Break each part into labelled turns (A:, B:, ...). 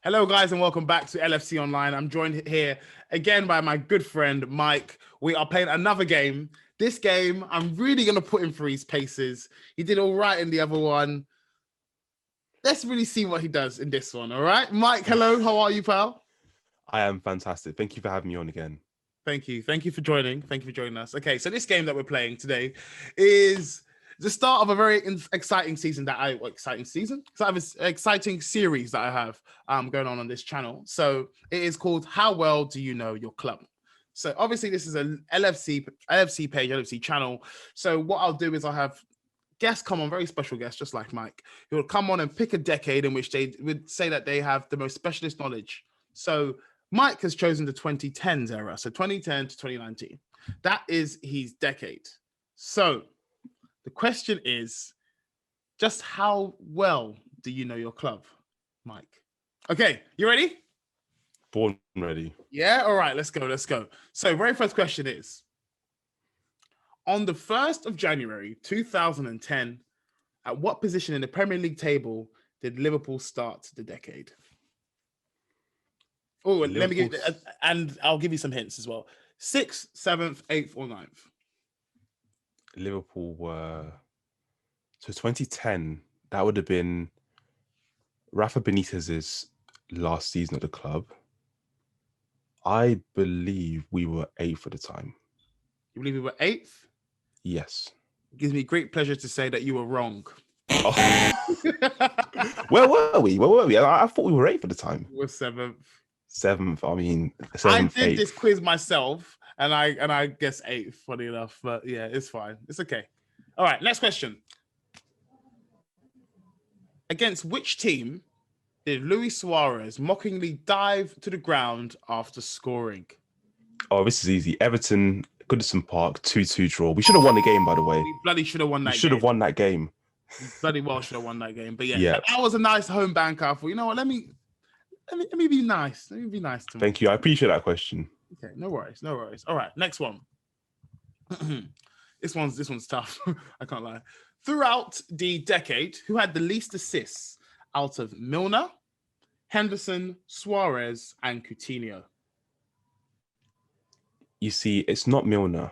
A: Hello, guys, and welcome back to LFC Online. I'm joined here again by my good friend, Mike. We are playing another game. This game, I'm really going to put him through his paces. He did all right in the other one. Let's really see what he does in this one, all right? Mike, hello. How are you, pal?
B: I am fantastic. Thank you for having me on again.
A: Thank you. Thank you for joining. Thank you for joining us. Okay, so this game that we're playing today is the start of a very exciting season exciting series that I have going on this channel. So it is called How Well Do You Know Your Club? So obviously this is a LFC page, LFC channel. So what I'll do is I'll have guests come on, very special guests, just like Mike, who will come on and pick a decade in which they would say that they have the most specialist knowledge. So Mike has chosen the 2010s era, so 2010 to 2019. That is his decade. So the question is, just how well do you know your club, Mike? Okay, you ready?
B: Born ready.
A: Yeah, all right, let's go. So very first question is, on the 1st of January 2010, at what position in the Premier League table did Liverpool start the decade? Oh, let me get, and I'll give you some hints as well. 6th, 7th, 8th, or 9th.
B: Liverpool were... So 2010, that would have been Rafa Benitez's last season at the club. I believe we were 8th at the time.
A: You believe we were 8th?
B: Yes.
A: It gives me great pleasure to say that you were wrong.
B: Oh. Where were we? I thought we were 8th at the time.
A: We were 7th.
B: 7th. I mean, 7th,
A: I did
B: 8th.
A: this quiz myself, and I guess 8th, funny enough. But yeah, it's fine. It's okay. All right, next question. Against which team did Luis Suarez mockingly dive to the ground after scoring?
B: Oh, this is easy. Everton, Goodison Park, 2-2 draw. We should have won the game, by the way.
A: We bloody should have won that game.
B: We should have won that game.
A: We bloody well should have won that game. But yeah, that was a nice home bank. I thought, you know what, let me be nice. Let me be nice to me.
B: Thank you. I appreciate that question.
A: Okay, no worries. All right, next one. This one's tough. I can't lie. Throughout the decade, who had the least assists out of Milner, Henderson, Suarez, and Coutinho?
B: You see, it's not Milner,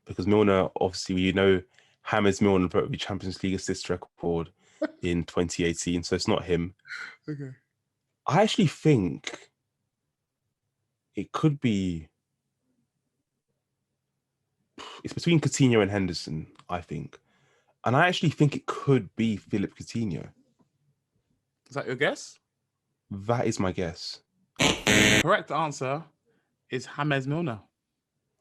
B: because Milner, obviously, you know, hammers Milner for the Champions League assist record in 2018, so it's not him.
A: Okay.
B: I actually think it could be... It's between Coutinho and Henderson, I think. And I actually think it could be Philip Coutinho.
A: Is that your guess?
B: That is my guess.
A: Correct answer is James Milner.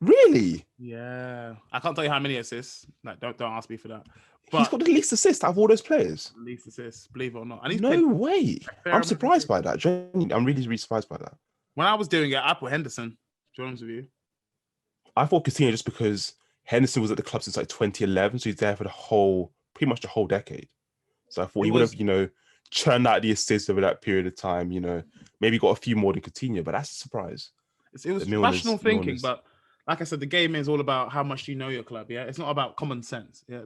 B: Really?
A: Yeah. I can't tell you how many assists. No, don't ask me for that.
B: But he's got the least assists out of all those players.
A: Least assists, believe it or not. And he's
B: no way. I'm surprised by that. I'm really, really surprised by that.
A: When I was doing it, I put Henderson, to be honest with you.
B: I thought Coutinho just because Henderson was at the club since like 2011, so he's there for pretty much the whole decade. So I thought he would have, churned out the assists over that period of time, maybe got a few more than Coutinho, but that's a surprise.
A: It was rational thinking, but like I said, the game is all about how much you know your club, yeah? It's not about common sense, yeah?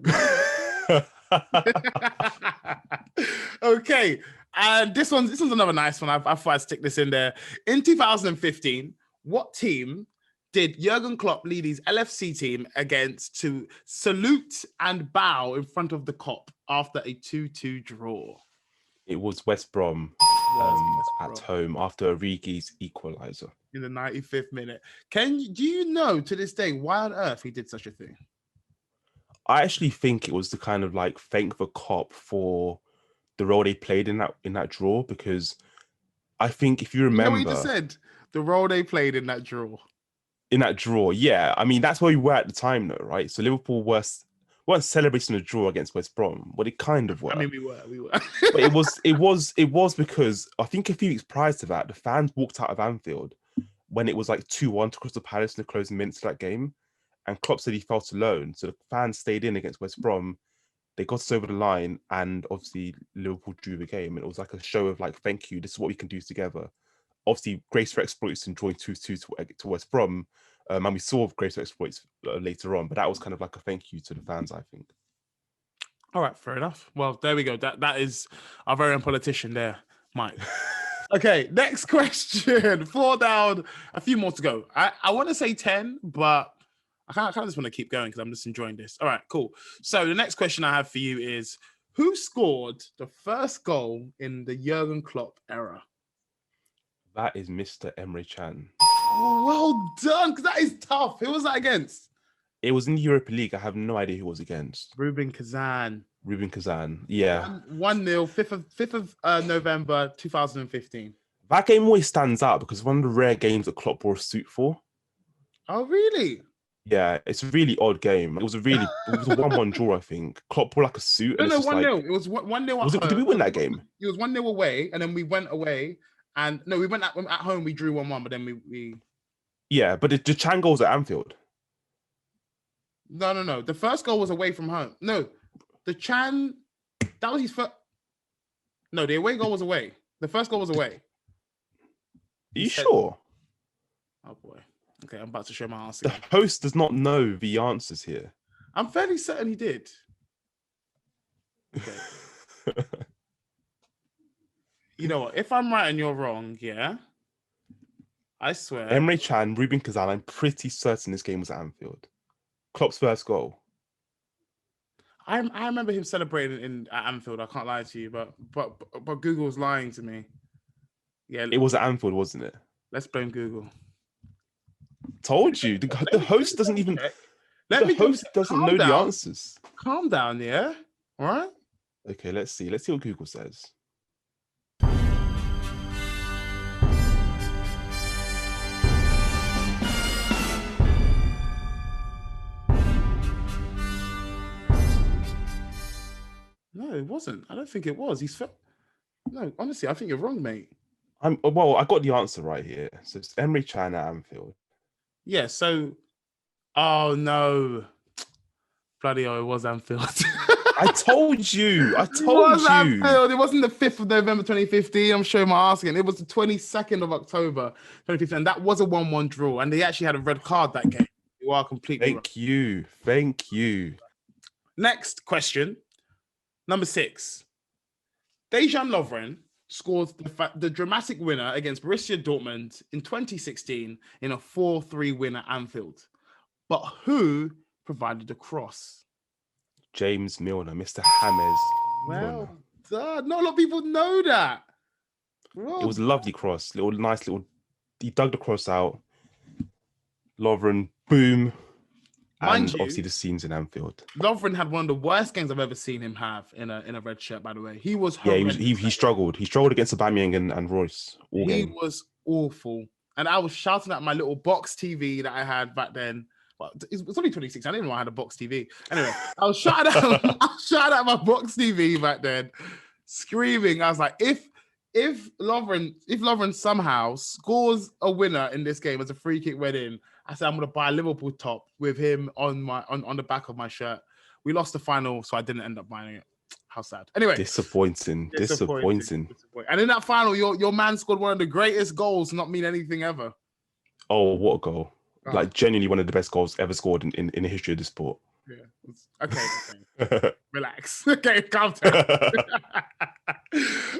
A: Okay, and this one's another nice one. I thought I'd stick this in there. In 2015, what team did Jurgen Klopp lead his LFC team against to salute and bow in front of the Kop after a 2-2 draw?
B: It was West Brom at home after Origi's equaliser.
A: In the 95th minute. Do you know to this day why on earth he did such a thing?
B: I actually think it was to kind of like thank the Kop for the role they played in that draw, because I think if you remember...
A: You know what you just said? The role they played in that draw.
B: In that draw, yeah. I mean, that's where we were at the time, though, right? So Liverpool weren't celebrating a draw against West Brom, but it kind of were.
A: I mean, we were.
B: But it was because I think a few weeks prior to that, the fans walked out of Anfield when it was like 2-1 to Crystal Palace in the closing minutes of that game, and Klopp said he felt alone, so the fans stayed in against West Brom. They got us over the line, and obviously Liverpool drew the game, and it was like a show of like, thank you, this is what we can do together. Obviously, grace for exploits in drawing 2-2 to West Brom, and we saw grace for exploits later on, but that was kind of like a thank you to the fans, I think.
A: All right, fair enough. Well, there we go. That is our very own politician there, Mike. Okay, next question. 4 down, a few more to go. I want to say 10, but I kind of just want to keep going because I'm just enjoying this. All right, cool. So the next question I have for you is, who scored the first goal in the Jurgen Klopp era?
B: That is Mr. Emre Can.
A: Oh, well done, because that is tough. Who was that against?
B: It was in the Europa League. I have no idea who it was against.
A: Rubin Kazan.
B: Rubin Kazan. Yeah.
A: 1-0, 5th of November 2015.
B: That game always stands out because one of the rare games that Klopp wore a suit for.
A: Oh, really?
B: Yeah, it's a really odd game. It was a 1-1 draw, I think. Klopp wore like a suit.
A: No, 1-0. It was 1-0 at home.
B: Did we win that game?
A: It was 1-0 away, and then we went away. And no, we went at home, we drew 1-1, but then we...
B: Yeah, but the Chan goals at Anfield.
A: No. The first goal was away from home. No, the Chan, that was his first... No, the away goal was away. The first goal was away.
B: Are you sure?
A: Oh, boy. Okay, I'm about to show my answer.
B: The host does not know the answers here.
A: I'm fairly certain he did. Okay. You know what? If I'm right and you're wrong, yeah, I swear.
B: Emre Can, Rubin Kazan, I'm pretty certain this game was at Anfield. Klopp's first goal.
A: I remember him celebrating at Anfield. I can't lie to you, but Google's lying to me. Yeah,
B: it was at Anfield, wasn't it?
A: Let's blame Google.
B: Told you, the host doesn't even. The host doesn't know the answers.
A: Calm down, yeah. All right.
B: Okay, let's see. Let's see what Google says.
A: No, it wasn't. I don't think it was. No, honestly, I think you're wrong, mate.
B: Well, I got the answer right here. So it's Emre Can at Anfield.
A: Yeah, so... Oh, no. Bloody hell, it was Anfield.
B: I told you.
A: Anfield. It wasn't the 5th of November 2015. I'm showing my ass again. It was the 22nd of October 2015. And that was a 1-1 draw. And they actually had a red card that game. You are completely
B: wrong. Thank you.
A: Next question. Number 6. Dejan Lovren scored the dramatic winner against Borussia Dortmund in 2016 in a 4-3 win at Anfield. But who provided the cross?
B: James Milner, Mr. James.
A: Well done. Not a lot of people know that. Well,
B: it was a lovely cross. He dug the cross out. Lovren, boom. And obviously the scenes in Anfield.
A: Lovren had one of the worst games I've ever seen him have in a red shirt, by the way. He was
B: he struggled. He struggled against Aubameyang and Royce.
A: He was awful. And I was shouting at my little box TV that I had back then. Well, it was only 26. I didn't even know I had a box TV. Anyway, I was shouting at my box TV back then, screaming. I was like, if Lovren somehow scores a winner in this game as a free kick went in, I said I'm gonna buy a Liverpool top with him on the back of my shirt. We lost the final, so I didn't end up buying it. How sad. Anyway,
B: disappointing.
A: And in that final, your man scored one of the greatest goals, not mean anything ever.
B: Oh, what a goal! Like genuinely one of the best goals ever scored in the history of the sport.
A: Yeah. Okay. Relax. Okay, calm down.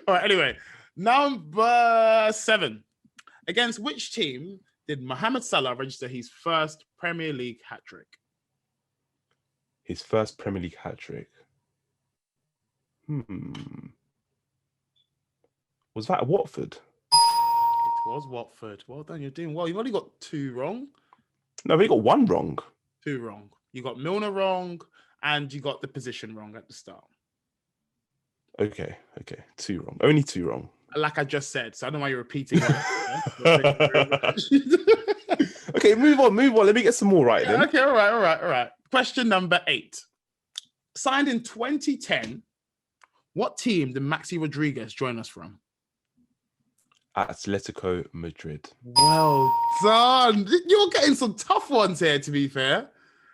A: All right. Anyway, number 7. Against which team did Mohamed Salah register his first Premier League hat-trick?
B: His first Premier League hat-trick. Was that at Watford?
A: It was Watford. Well done. You're doing well. You've only got 2 wrong.
B: No, we got 1 wrong.
A: 2 wrong. You got Milner wrong, and you got the position wrong at the start.
B: Okay. 2 wrong. Only 2 wrong.
A: Like I just said, so I don't know why you're repeating it.
B: Okay, move on. Let me get some more right then.
A: Okay, all right. Question number 8. Signed in 2010, what team did Maxi Rodriguez join us from?
B: Atletico Madrid.
A: Well done. You're getting some tough ones here, to be fair.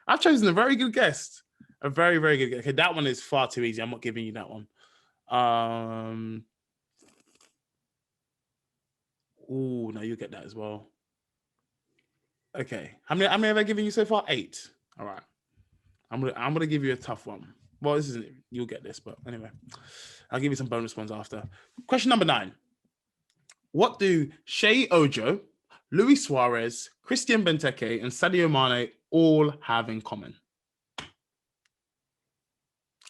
A: I've chosen a very good guest. A very, very good guest. Okay, that one is far too easy. I'm not giving you that one. Oh, no, you get that as well. Okay. How many have I given you so far? 8. All right. I'm gonna give you a tough one. Well, this isn't. You'll get this, but anyway, I'll give you some bonus ones after. Question number 9. What do Shea Ojo, Luis Suarez, Christian Benteke, and Sadio Mane all have in common?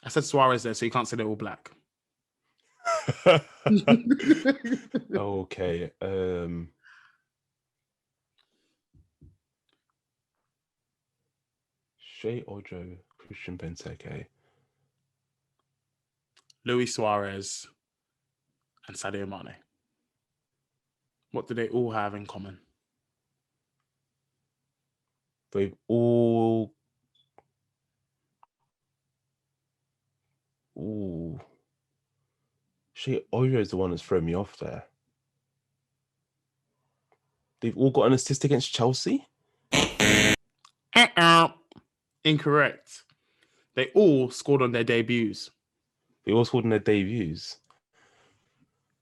A: I said Suarez there, so you can't say they're all black.
B: Okay. Shea Ojo, Christian Benteke,
A: Luis Suarez, and Sadio Mane. What do they all have in common?
B: they've all. Ooh. Shea Ojo is the one that's thrown me off there. They've all got an assist against Chelsea?
A: Incorrect. They all scored on their debuts.
B: They all scored in their debuts.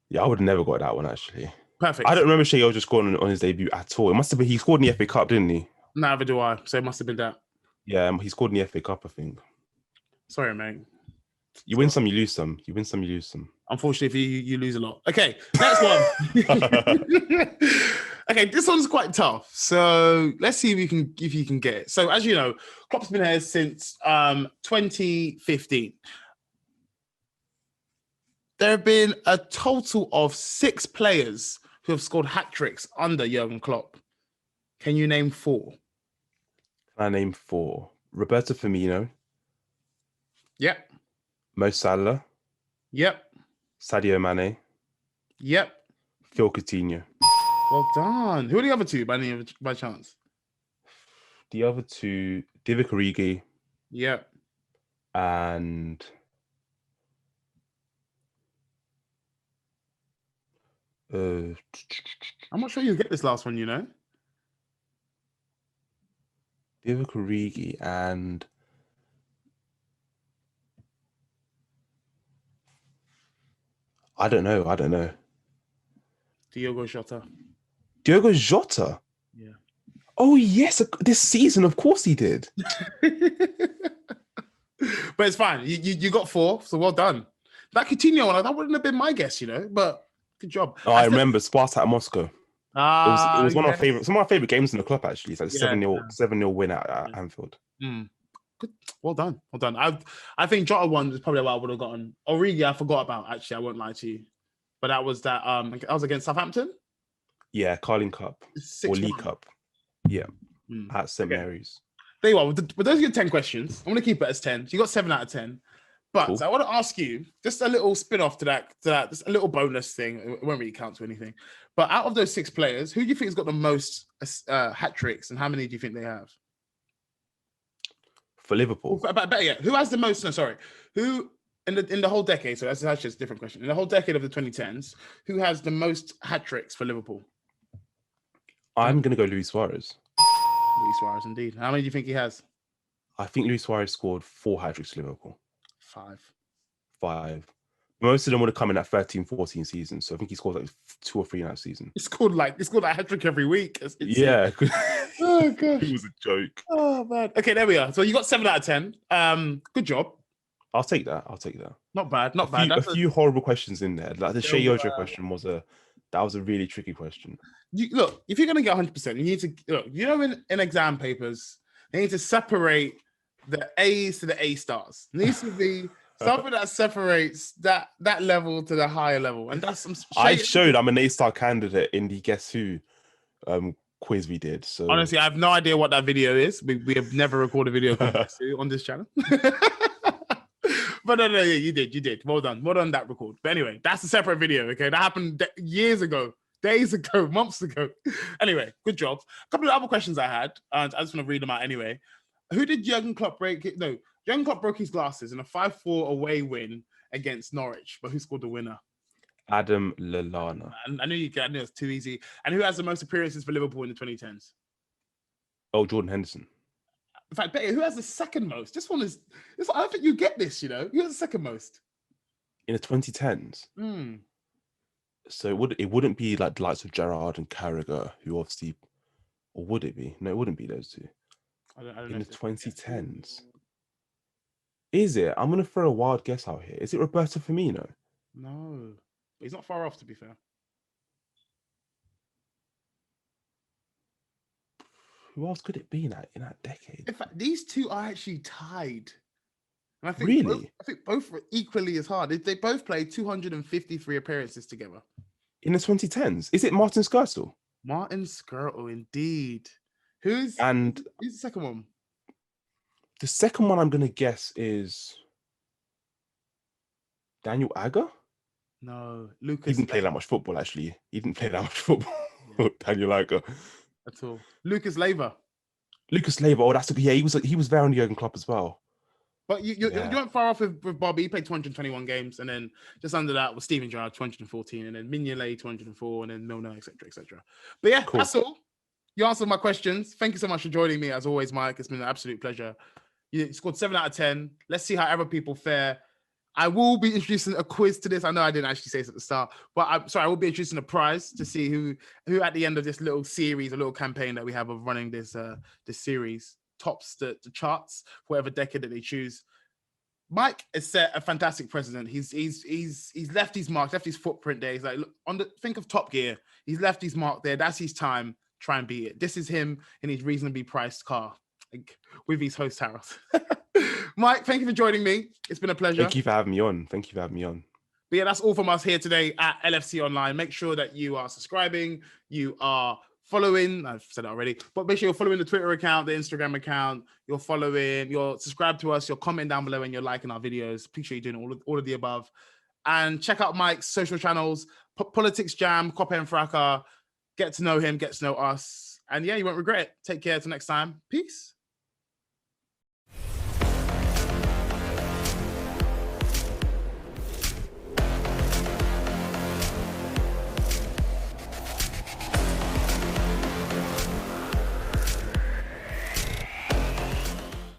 B: Yeah, I would have never got that one, actually.
A: Perfect.
B: I don't remember Shea Ojo scoring on his debut at all. It must have been, he scored in the FA Cup, didn't he?
A: Neither do I. So it must have been that.
B: Yeah, he scored in the FA Cup, I think.
A: Sorry, mate.
B: You win some, you lose some. You win some, you lose some.
A: Unfortunately, you lose a lot. Okay, next one. Okay, this one's quite tough. So let's see if you can get it. So as you know, Klopp's been here since 2015. There have been a total of 6 players who have scored hat tricks under Jurgen Klopp. Can you name 4?
B: Can I name 4? Roberto Firmino.
A: Yep.
B: Mo Salah.
A: Yep.
B: Sadio Mane.
A: Yep.
B: Phil Coutinho.
A: Well done. Who are the other 2 by chance?
B: The other 2, Divock Origi.
A: Yep.
B: And I'm
A: not sure you'll get this last one, you know.
B: Divock Origi and I don't know.
A: Diogo Jota.
B: Diogo Jota?
A: Yeah.
B: Oh, yes. This season, of course he did.
A: But it's fine. You got 4, so well done. That Coutinho one, that wouldn't have been my guess, you know, but good job.
B: Oh, I remember Spartak Moscow. It was one of my favorite games in the club, actually. It's like 7-0 win at Anfield.
A: Good. Well done. I think Jota one is probably what I would have gotten. Origi, I forgot about, actually. I won't lie to you. But that was against Southampton?
B: Yeah, Carling Cup.
A: 6-1.
B: Or League Cup. Yeah. At St. Mary's.
A: There you are. With those are your 10 questions. I'm going to keep it as 10. So you got 7 out of 10. But cool. I want to ask you just a little spin-off to that, just a little bonus thing. It won't really count to anything. But out of those 6 players, who do you think has got the most hat tricks, and how many do you think they have?
B: For Liverpool?
A: Better yet, who has the most? No, sorry. Who in the whole decade? So that's actually a different question. In the whole decade of the 2010s, who has the most hat tricks for Liverpool?
B: I'm going to go Luis Suarez.
A: Luis Suarez, indeed. How many do you think he has?
B: I think Luis Suarez scored 4 hat tricks for Liverpool.
A: 5.
B: Most of them would have come in that 13-14 season. So I think he scored like 2 or 3 in that season.
A: He scored a hat trick every week.
B: Yeah.
A: Oh gosh.
B: It was a joke.
A: Oh man. Okay, there we are. So you got 7 out of 10. Good job.
B: I'll take that.
A: Not bad.
B: A few horrible questions in there. Like the Shea Ojo question was a really tricky question.
A: Look, if you're gonna get 100%, you need to look. You know, in exam papers, they need to separate the A's to the A stars. It needs to be something that separates that level to the higher level. And that's
B: I showed I'm an A star candidate in the Guess Who quiz we did. So
A: honestly, I have no idea what that video is. We have never recorded video on this channel. But no, you did. Well done that record. But anyway, that's a separate video. Okay, that happened years ago, days ago, months ago. Anyway, good job. A couple of other questions I had, and I just want to read them out anyway. Who did Jurgen Klopp break? No, Jurgen Klopp broke his glasses in a 5-4 away win against Norwich. But who scored the winner?
B: Adam Lallana.
A: I knew it's too easy. And who has the most appearances for Liverpool in the 2010s?
B: Oh, Jordan Henderson.
A: In fact, Betty, who has the second most? This one is. I don't think you get this. You know, who has the second most
B: in the 2010s? So it wouldn't be like the likes of Gerrard and Carragher, who obviously, or would it be? No, it wouldn't be those 2.
A: I don't
B: in
A: know
B: the 2010s. Is it? I'm gonna throw a wild guess out here. Is it Roberto Firmino?
A: No, but he's not far off. To be fair.
B: Who else could it be in that decade?
A: In fact, these two are actually tied. And I think
B: Really?
A: both were equally as hard. They both played 253 appearances together.
B: In the 2010s? Is it Martin Skirtle?
A: Martin Skirtle, indeed. Who's
B: And
A: the second one?
B: the second one I'm going to guess is Daniel Agger?
A: No,
B: He
A: Lucas.
B: didn't play that much football, actually. He didn't play that much football. Daniel Agger.
A: At all. Lucas Leiva.
B: Lucas Leiva. Oh, that's yeah. He was there on the Jurgen Klopp as well.
A: But you weren't far off with Bobby. He played 221 games, and then just under that was Steven Gerrard, 214, and then Mignolet, 204, and then Milner, etc., etc. But yeah, That's all. You answered my questions. Thank you so much for joining me, as always, Mike. It's been an absolute pleasure. You scored 7 out of 10. Let's see how other people fare. I will be introducing a quiz to this. I know I didn't actually say this at the start, but I will be introducing a prize to see who at the end of this little series, a little campaign that we have of running this series, tops the charts, whatever decade that they choose. Mike has set a fantastic precedent. He's left his mark, left his footprint there. He's like, look, think of Top Gear. He's left his mark there. That's his time. Try and beat it. This is him in his reasonably priced car, like, with his host Harold. Mike, thank you for joining me. It's been a pleasure.
B: Thank you for having me on.
A: But yeah, that's all from us here today at LFC Online. Make sure that you are subscribing, you are following, I've said it already, but make sure you're following the Twitter account, the Instagram account, you're subscribed to us, you're commenting down below, and you're liking our videos. Make sure you're doing all of the above. And check out Mike's social channels, Politics Jam, Copper and Fracas. Get to know him, get to know us. And yeah, you won't regret it. Take care till next time. Peace.